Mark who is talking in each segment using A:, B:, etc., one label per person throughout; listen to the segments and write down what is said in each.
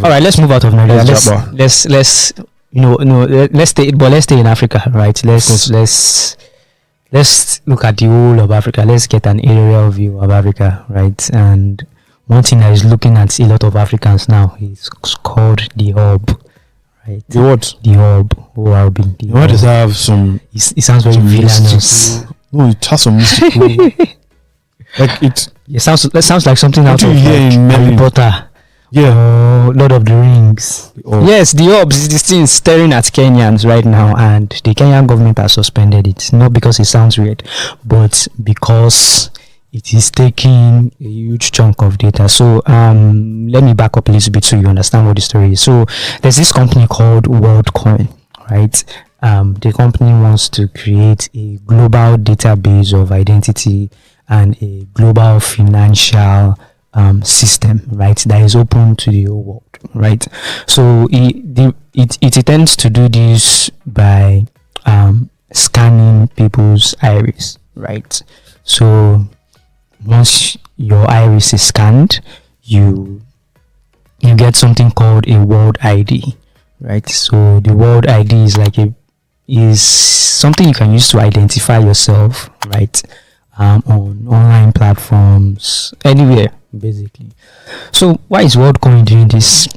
A: All right, let's move out of Nigeria.
B: Let's
A: Let's let's stay in Africa, right? Let's look at the whole of Africa. Let's get an aerial view of Africa, right? And one thing that is looking at a lot of Africans now is called the hub, right?
B: The what?
A: The hub. ORB.
B: Why does that have some?
A: It sounds very villainous.
B: No, it has some mystical. Like it
A: sounds like something out of Harry Potter.
B: Yeah.
A: Lord of the Rings. Yes, the orbs is this thing staring at Kenyans right now, and the Kenyan government has suspended it. Not because it sounds weird, but because it is taking a huge chunk of data. So let me back up a little bit so you understand what the story is. So there's this company called WorldCoin, right? The company wants to create a global database of identity and a global financial system, right, that is open to the whole world, right? So it tends to do this by scanning people's iris, right? So once your iris is scanned, you get something called a world ID, right? So the world ID is something you can use to identify yourself, right? On online platforms, anywhere basically. So why is WorldCoin doing this?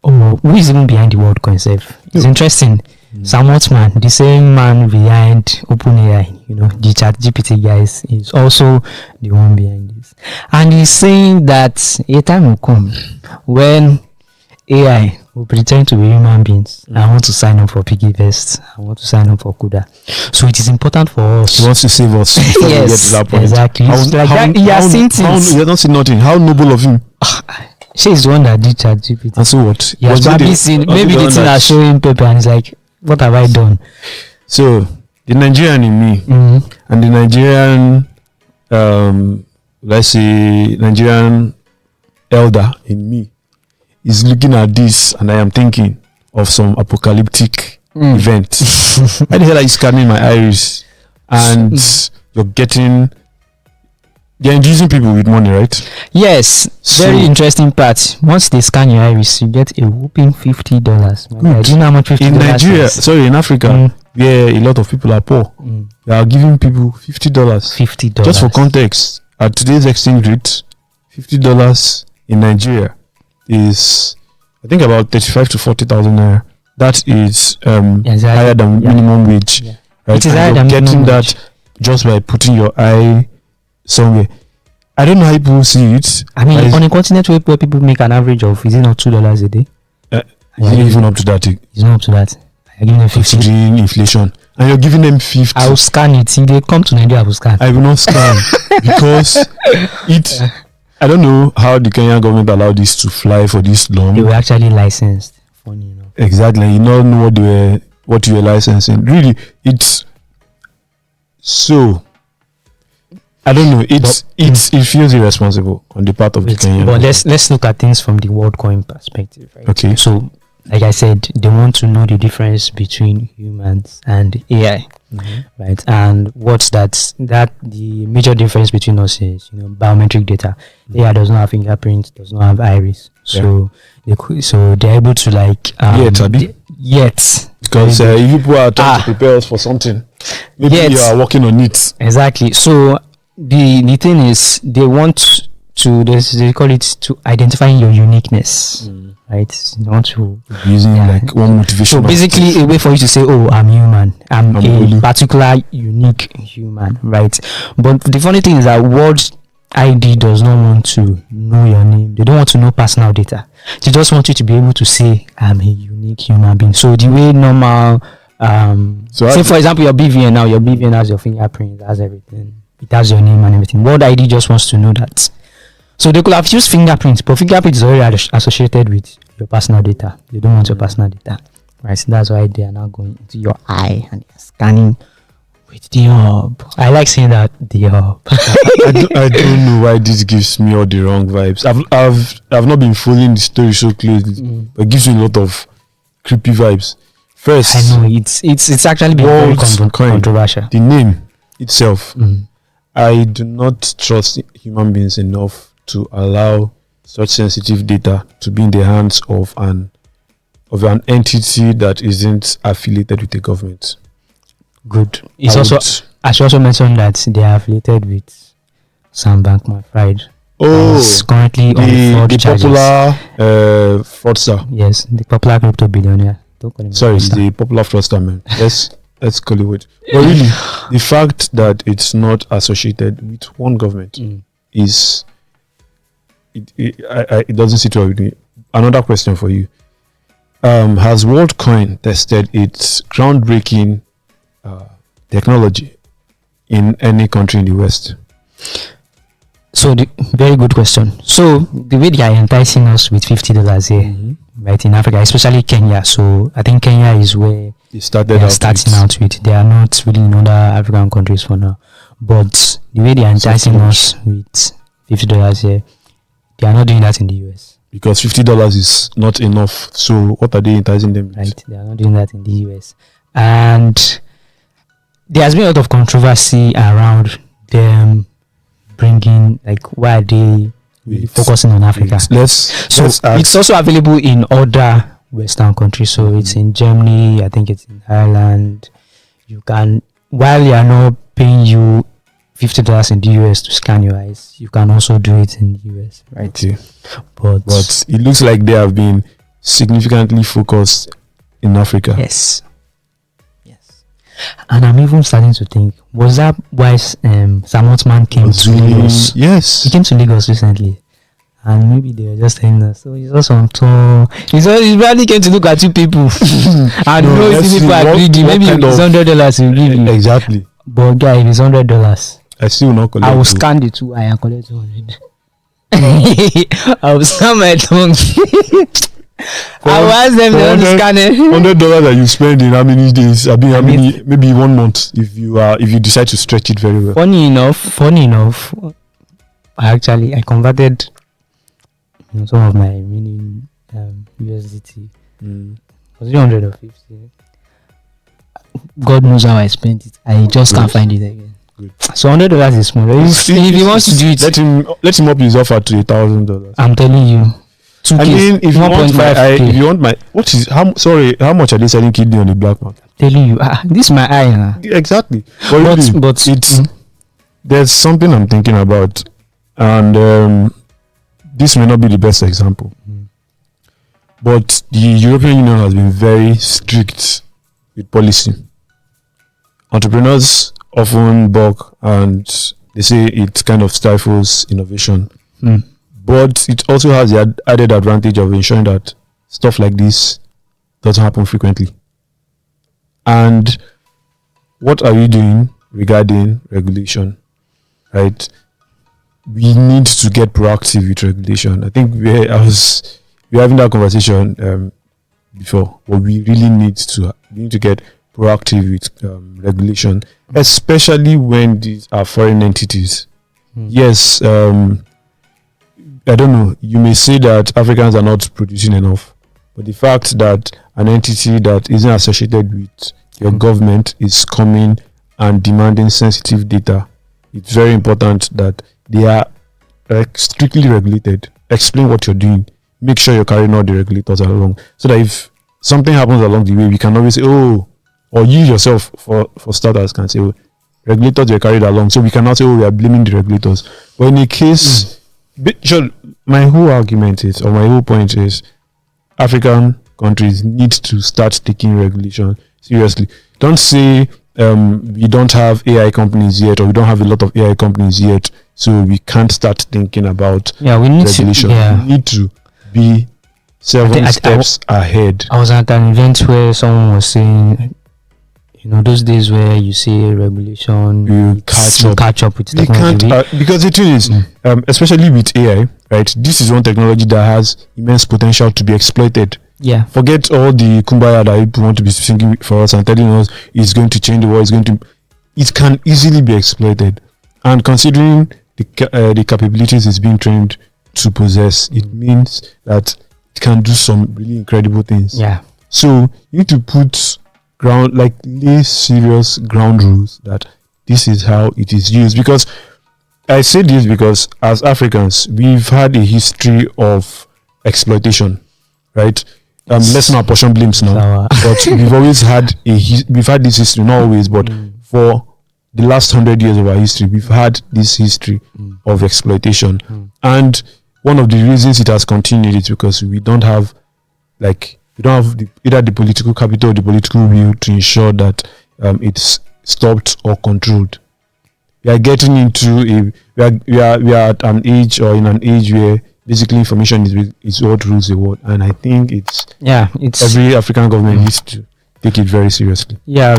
A: Who is even behind the WorldCoin itself? It's interesting. Sam Altman, the same man behind OpenAI, the ChatGPT guys, is also the one behind this, and he's saying that a time will come when AI will pretend to be human beings. I want to sign up for PiggyVest. I want to sign up for Kuda. So it is important for us.
B: He wants to save us.
A: Yes, exactly. He has seen things.
B: He has not seen nothing. How noble of him.
A: She is the one that did ChatGPT.
B: And so what?
A: He has probably seen. Maybe the thing has shown him paper and he's like, what have I done?
B: So the Nigerian in me and the Nigerian, let's say Nigerian elder in me is looking at this, and I am thinking of some apocalyptic event. Why the hell are you scanning my iris? And they're inducing people with money, right?
A: Yes. Very interesting part. Once they scan your iris, you get a whooping $50. Do you know how much $50
B: in Nigeria
A: is?
B: in Africa, where a lot of people are poor, they are giving people $50.
A: $50.
B: Just for context, at today's exchange rate, $50 in Nigeria is, I think, about 35 to 40,000 naira. That is higher than minimum wage. Yeah. Right?
A: It is higher than
B: getting
A: minimum
B: that
A: wage.
B: Just by putting your eye somewhere. I don't know how people see it.
A: I mean, on a continent where people make an average of, is it not $2 a day?
B: Is it even up to that?
A: It's not up to that. I'm giving them 50.
B: Considering inflation, and you're giving them 50.
A: I will scan it. If they come to Nigeria, I will scan.
B: I will not scan because I don't know how the Kenyan government allowed this to fly for this long.
A: They were actually licensed. Funny enough.
B: Exactly. You don't know what you were licensing. Really, it's so. I don't know. It feels irresponsible on the part of the Kenyan.
A: But let's look at things from the WorldCoin perspective, right?
B: Okay.
A: So, like I said, they want to know the difference between humans and AI, right? And what's that? The major difference between us is, biometric data. AI does not have fingerprints, does not have iris, so they're able to yet.
B: Because if people are trying to prepare us for something, maybe you are working on it.
A: Exactly. So the thing is, they want to they call it to identifying your uniqueness. Right, you want to
B: using like one motivation.
A: So basically, a way for you to say, "Oh, I'm human. I'm a particular unique human." Right. But the funny thing is that World ID does not want to know your name. They don't want to know personal data. They just want you to be able to say, "I'm a unique human being." So the way normal, say for example, your BVN now, your BVN has your fingerprint, it has everything. It has your name and everything. World ID just wants to know that. So they could have used fingerprints, but fingerprint is already associated with your personal data. They don't want your personal data, right? So that's why they are now going into your eye and they're scanning with the hub. I like saying that, the hub.
B: I don't know why this gives me all the wrong vibes. I've not been following the story so closely, but it gives me a lot of creepy vibes. First,
A: I know it's actually been very controversial.
B: The name itself, I do not trust human beings enough to allow such sensitive data to be in the hands of an entity that isn't affiliated with the government.
A: Good. It's also, as you also mentioned, that they are affiliated with Sam Bankman-Fried.
B: Oh,
A: currently on
B: the popular fraudster.
A: Yes, the popular crypto billionaire. Don't call him
B: Sorry,
A: fraudster.
B: the popular fraudster, man. Let's call it what. But really, the fact that it's not associated with one government is it doesn't sit well with me. Another question for you: has WorldCoin tested its groundbreaking technology in any country in the West?
A: So, very good question. So, the way they are enticing us with $50 here, right, in Africa, especially Kenya. So, I think Kenya is where
B: they are
A: starting out with. They are not really in other African countries for now. But the way they are enticing us with $50 here, they are not doing that in the US.
B: Because $50 is not enough. So, what are they enticing them with?
A: Right, they are not doing that in the US. And there has been a lot of controversy around them bringing, like, why are they really focusing on Africa? It's also available in other Western countries. So it's in Germany, I think it's in Ireland. You can, while they are not paying you $50 in the US to scan your eyes, you can also do it in the US, right?
B: Okay.
A: But
B: it looks like they have been significantly focused in Africa.
A: Yes. And I'm even starting to think, was that why Sam Altman came to Lagos?
B: Yes.
A: He came to Lagos recently. And maybe they were just saying that. So he's also on tour. He probably came to look at you people. And people are greedy. Maybe if it's $100, he'll give you.
B: Exactly.
A: But guy, if it's $100,
B: I still not collect.
A: I will scan the 2 and collect 200. I will scan my tongue. I will ask them to scan it.
B: $100 that you spend in how many days? Maybe 1 month if you decide to stretch it very well.
A: Funny enough, I converted some of my remaining USDT. Was it 100 or 50? God knows how I spent it. I just can't find it again. Good. So $100 is small. If he wants to do it,
B: let him up his offer to $1,000.
A: I'm telling you.
B: I mean, if you want my how much are they selling kidney on the black market?
A: Telling you, this is my eye.
B: Exactly. But there's something I'm thinking about, and this may not be the best example, but the European Union has been very strict with policy. Entrepreneurs often balk, and they say it kind of stifles innovation. But it also has the added advantage of ensuring that stuff like this doesn't happen frequently. And what are we doing regarding regulation? Right? We need to get proactive with regulation. I think we were having that conversation before, but we really need to get proactive with regulation, especially when these are foreign entities. Yes. I don't know, you may say that Africans are not producing enough, but the fact that an entity that isn't associated with your government is coming and demanding sensitive data, it's very important that they are strictly regulated. Explain what you're doing. Make sure you're carrying all the regulators along, so that if something happens along the way, we can always say, or you yourself, for starters, can say, regulators were carried along, so we cannot say, we are blaming the regulators. But in a case... Sure, my whole argument is, or my whole point is, African countries need to start taking regulation seriously. Don't say we don't have AI companies yet, or we don't have a lot of AI companies yet, so we can't start thinking about regulation. We need to be 7 steps ahead.
A: I was at an event where someone was saying, those days where you see regulation, you catch up with technology.
B: Because the thing is, especially with AI, right? This is one technology that has immense potential to be exploited.
A: Yeah.
B: Forget all the kumbaya that people want to be singing for us and telling us it's going to change the world. It can easily be exploited. And considering the capabilities it's being trained to possess, it means that it can do some really incredible things.
A: Yeah.
B: So you need to lay serious ground rules that this is how it is used, because I say this because as Africans, we've had a history of exploitation, right? Let's not apportion blames now, but we've always had we've had this history, not always, but for the last 100 years of our history, we've had this history of exploitation. And one of the reasons it has continued is because we don't have either the political capital or the political will to ensure that it's stopped or controlled. We are getting into we are at an age, or in an age where basically information is what rules the world, and I think it's every African government needs to take it very seriously.
A: Yeah,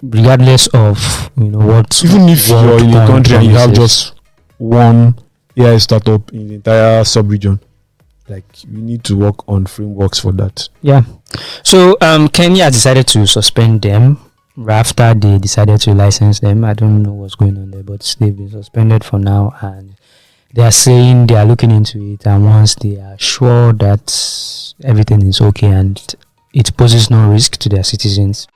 A: regardless of what.
B: Even if you're in a country and you have just one AI startup in the entire sub-region, like we need to work on frameworks for that.
A: Yeah. So Kenya decided to suspend them after they decided to license them. I don't know what's going on there, but they've been suspended for now, and they are saying they are looking into it, and once they are sure that everything is okay and it poses no risk to their citizens,